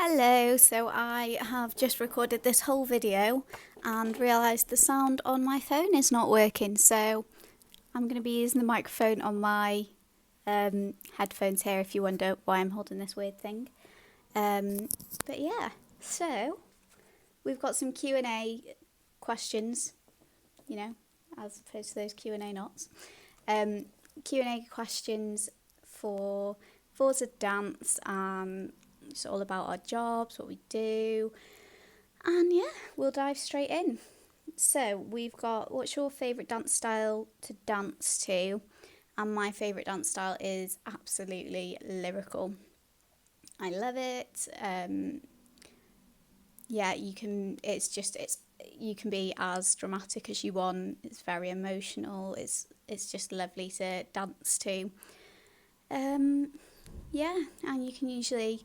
Hello, so I have just recorded this whole video and realised the sound on my phone is not working, so I'm going to be using the microphone on my headphones here if you wonder why I'm holding this weird thing. But yeah, so we've got some Q&A questions, as opposed to those Q&A knots. Q&A questions for Forza Dance, it's all about our jobs, what we do, and yeah, we'll dive straight in. So we've got, what's your favourite dance style to dance to? And my favourite dance style is absolutely lyrical. I love it. You can be as dramatic as you want. It's very emotional. It's just lovely to dance to. Yeah, and you can usually,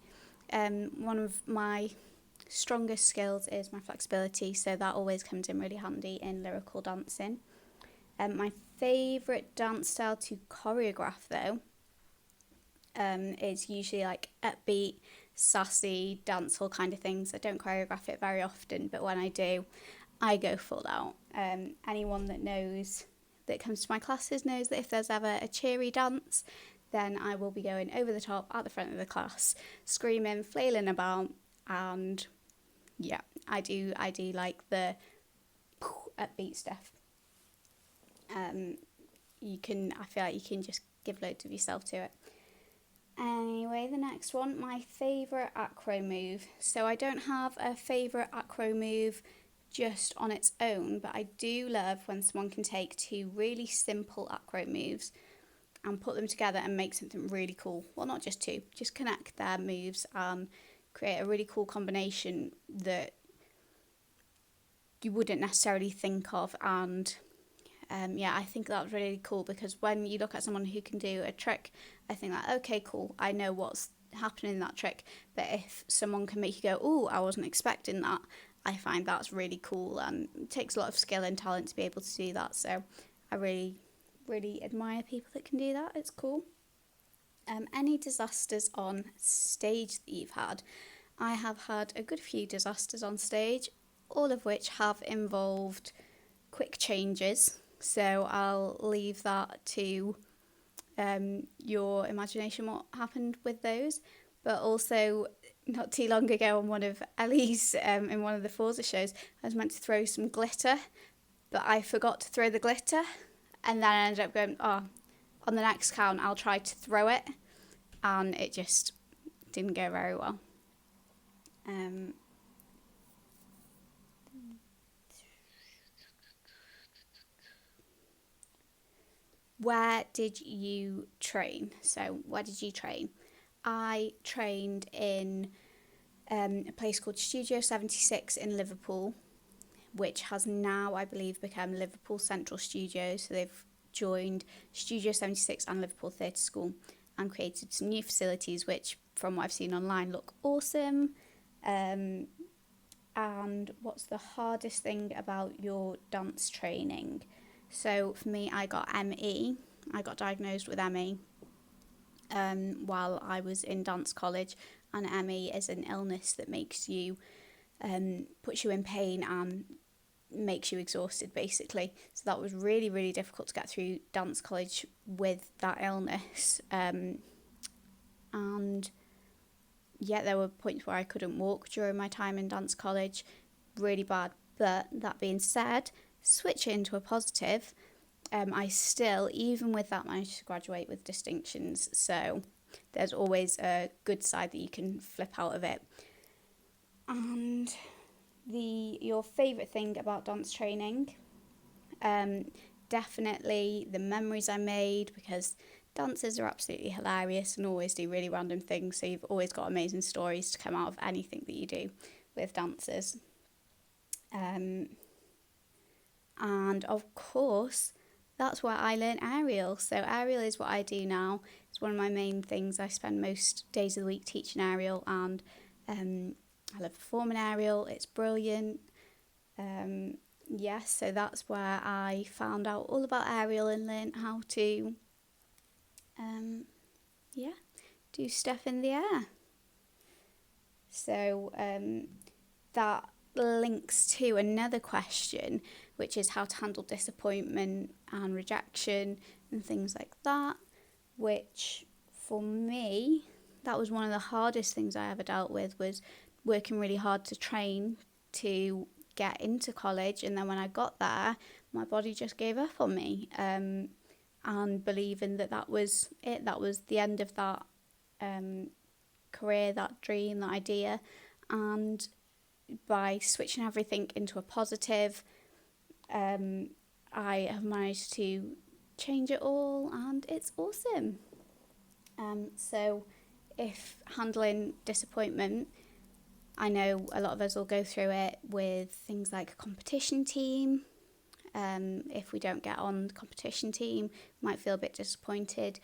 one of my strongest skills is my flexibility, so that always comes in really handy in lyrical dancing. My favourite dance style to choreograph though is usually like upbeat, sassy, dancehall kind of things. I don't choreograph it very often, but when I do, I go full out. Anyone that comes to my classes knows that if there's ever a cheery dance, then I will be going over the top at the front of the class, screaming, flailing about, and yeah, I do like the upbeat stuff. I feel like you can just give loads of yourself to it. Anyway, the next one, my favourite acro move. So I don't have a favourite acro move just on its own, but I do love when someone can take two really simple acro moves and put them together and make something really cool. Well, not just two, just connect their moves and create a really cool combination that you wouldn't necessarily think of. And I think that's really cool, because when you look at someone who can do a trick, I think like, okay, cool, I know what's happening in that trick. But if someone can make you go, oh, I wasn't expecting that, I find that's really cool, and it takes a lot of skill and talent to be able to do that. So I really admire people that can do that. It's cool. Any disasters on stage that you've had? I have had a good few disasters on stage, all of which have involved quick changes. So I'll leave that to your imagination, what happened with those. But also, not too long ago on one of Ellie's, in one of the Forza shows, I was meant to throw some glitter, but I forgot to throw the glitter. And then I ended up going, oh, on the next count, I'll try to throw it. And it just didn't go very well. Where did you train? So, where did you train? I trained in a place called Studio 76 in Liverpool, which has now, I believe, become Liverpool Central Studios. So they've joined Studio 76 and Liverpool Theatre School and created some new facilities, which, from what I've seen online, look awesome. And what's the hardest thing about your dance training? So for me, I got ME. I got diagnosed with ME while I was in dance college, and ME is an illness that makes you, puts you in pain and makes you exhausted, basically. So that was really, really difficult to get through dance college with that illness. And yeah, there were points where I couldn't walk during my time in dance college, really bad. But that being said, switch it into a positive. I still, even with that, managed to graduate with distinctions. So there's always a good side that you can flip out of it. And your favourite thing about dance training? Definitely the memories I made, because dancers are absolutely hilarious and always do really random things. So you've always got amazing stories to come out of anything that you do with dancers. And of course, that's where I learned aerial. So aerial is what I do now. It's one of my main things. I spend most days of the week teaching aerial, and I love performing aerial. It's brilliant. Yes, so that's where I found out all about aerial and learned how to do stuff in the air. So that links to another question, which is how to handle disappointment and rejection and things like that, which for me, that was one of the hardest things I ever dealt with, was working really hard to train to get into college. And then when I got there, my body just gave up on me, and believing that was it, that was the end of that career, that dream, that idea. And by switching everything into a positive, I have managed to change it all, and it's awesome. So if handling disappointment, I know a lot of us will go through it with things like a competition team. If we don't get on the competition team, we might feel a bit disappointed.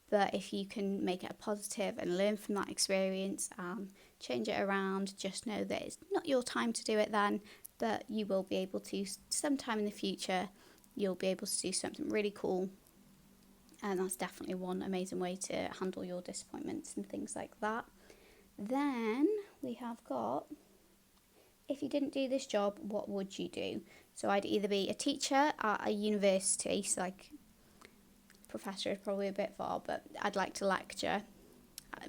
But if you can make it a positive and learn from that experience and change it around, just know that it's not your time to do it then, but you will be able to sometime in the future. You'll be able to do something really cool. And that's definitely one amazing way to handle your disappointments and things like that. Then we have got, if you didn't do this job, what would you do? So I'd either be a teacher at a university, so like professor is probably a bit far, but I'd like to lecture,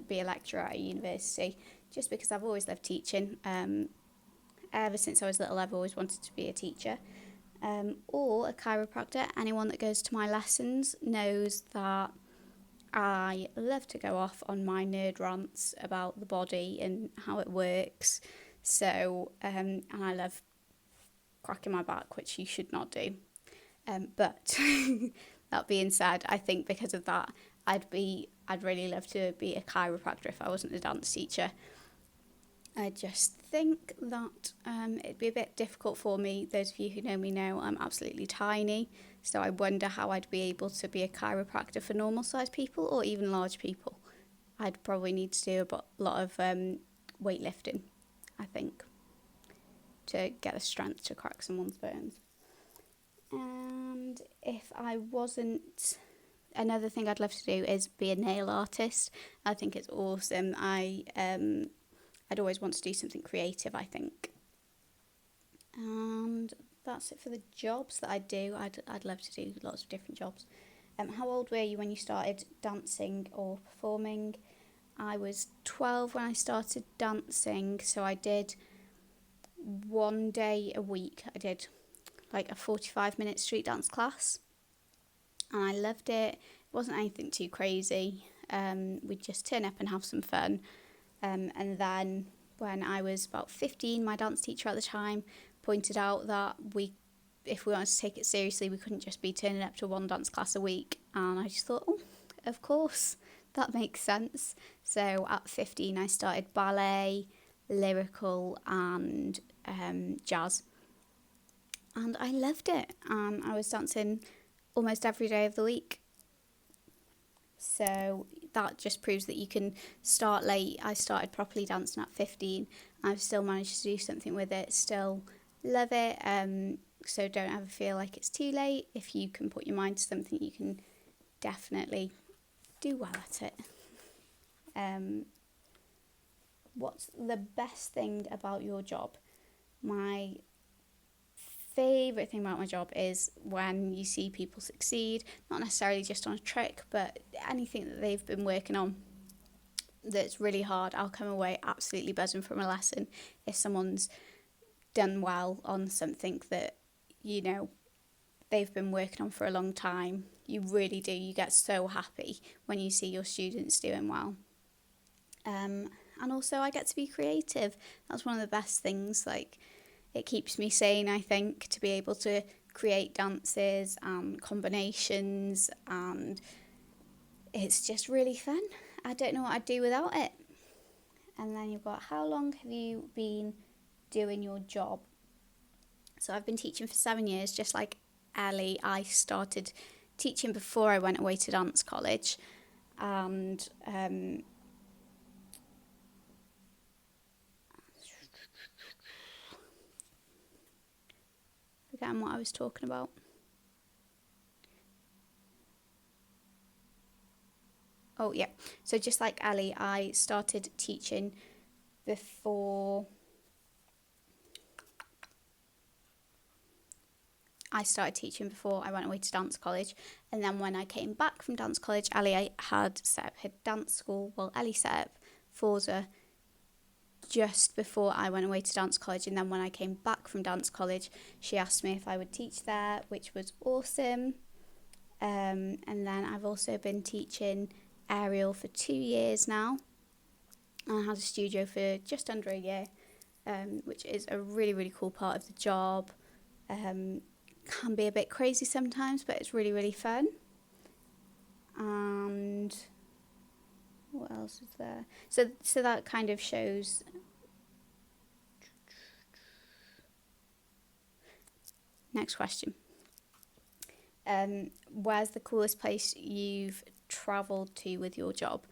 be a lecturer at a university, just because I've always loved teaching. Ever since I was little, I've always wanted to be a teacher. Or a chiropractor. Anyone that goes to my lessons knows that I love to go off on my nerd rants about the body and how it works. So, and I love cracking my back, which you should not do. But that being said, I think because of that, I'd really love to be a chiropractor if I wasn't a dance teacher. I just think that it'd be a bit difficult for me. Those of you who know me know I'm absolutely tiny, so I wonder how I'd be able to be a chiropractor for normal sized people or even large people. I'd probably need to do a lot of weightlifting, I think, to get the strength to crack someone's bones. And if I wasn't, another thing I'd love to do is be a nail artist. I think it's awesome. I'd always want to do something creative, I think. And that's it for the jobs that I do. I'd love to do lots of different jobs. How old were you when you started dancing or performing? I was 12 when I started dancing, so I did one day a week. I did like a 45-minute street dance class, and I loved it. It wasn't anything too crazy. We'd just turn up and have some fun. And then when I was about 15, my dance teacher at the time pointed out that if we wanted to take it seriously, we couldn't just be turning up to one dance class a week. And I just thought, oh, of course, that makes sense. So at 15, I started ballet, lyrical, and jazz. And I loved it. I was dancing almost every day of the week. So that just proves that you can start late. I started properly dancing at 15. I've still managed to do something with it, still love it. So don't ever feel like it's too late. If you can put your mind to something, you can definitely do well at it. What's the best thing about your job? My favourite thing about my job is when you see people succeed, not necessarily just on a trick, but anything that they've been working on that's really hard. I'll come away absolutely buzzing from a lesson if someone's done well on something that, you know, they've been working on for a long time. You really do. You get so happy when you see your students doing well. And also I get to be creative. That's one of the best things. Like, it keeps me sane, I think, to be able to create dances and combinations, and it's just really fun. I don't know what I'd do without it. And then you've got, how long have you been doing your job? So I've been teaching for 7 years, just like Ellie. I started teaching before I went away to dance college, and forgetting what I was talking about. Oh yeah, so just like Ali, I started teaching before I started teaching, before I went away to dance college. And then when I came back from dance college, Ellie had set up her dance school. Well, Ellie set up Forza just before I went away to dance college. And then when I came back from dance college, she asked me if I would teach there, which was awesome. And then I've also been teaching aerial for 2 years now. I had a studio for just under a year, which is a really, really cool part of the job. Can be a bit crazy sometimes, but it's really, really fun. And what else is there? So that kind of shows. Next question. Where's the coolest place you've travelled to with your job?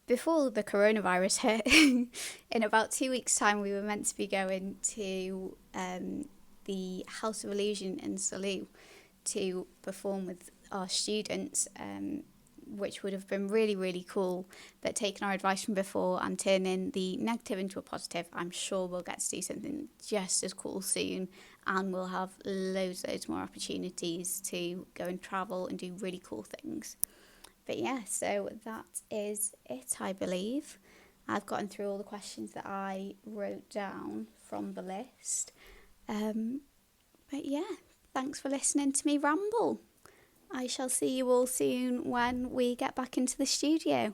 Before the coronavirus hit, in about 2 weeks' time, we were meant to be going to the House of Illusion in Salou to perform with our students, which would have been really, really cool. But taking our advice from before and turning the negative into a positive, I'm sure we'll get to do something just as cool soon, and we'll have loads more opportunities to go and travel and do really cool things. But yeah, so that is it, I believe. I've gotten through all the questions that I wrote down from the list. But yeah, thanks for listening to me ramble. I shall see you all soon when we get back into the studio.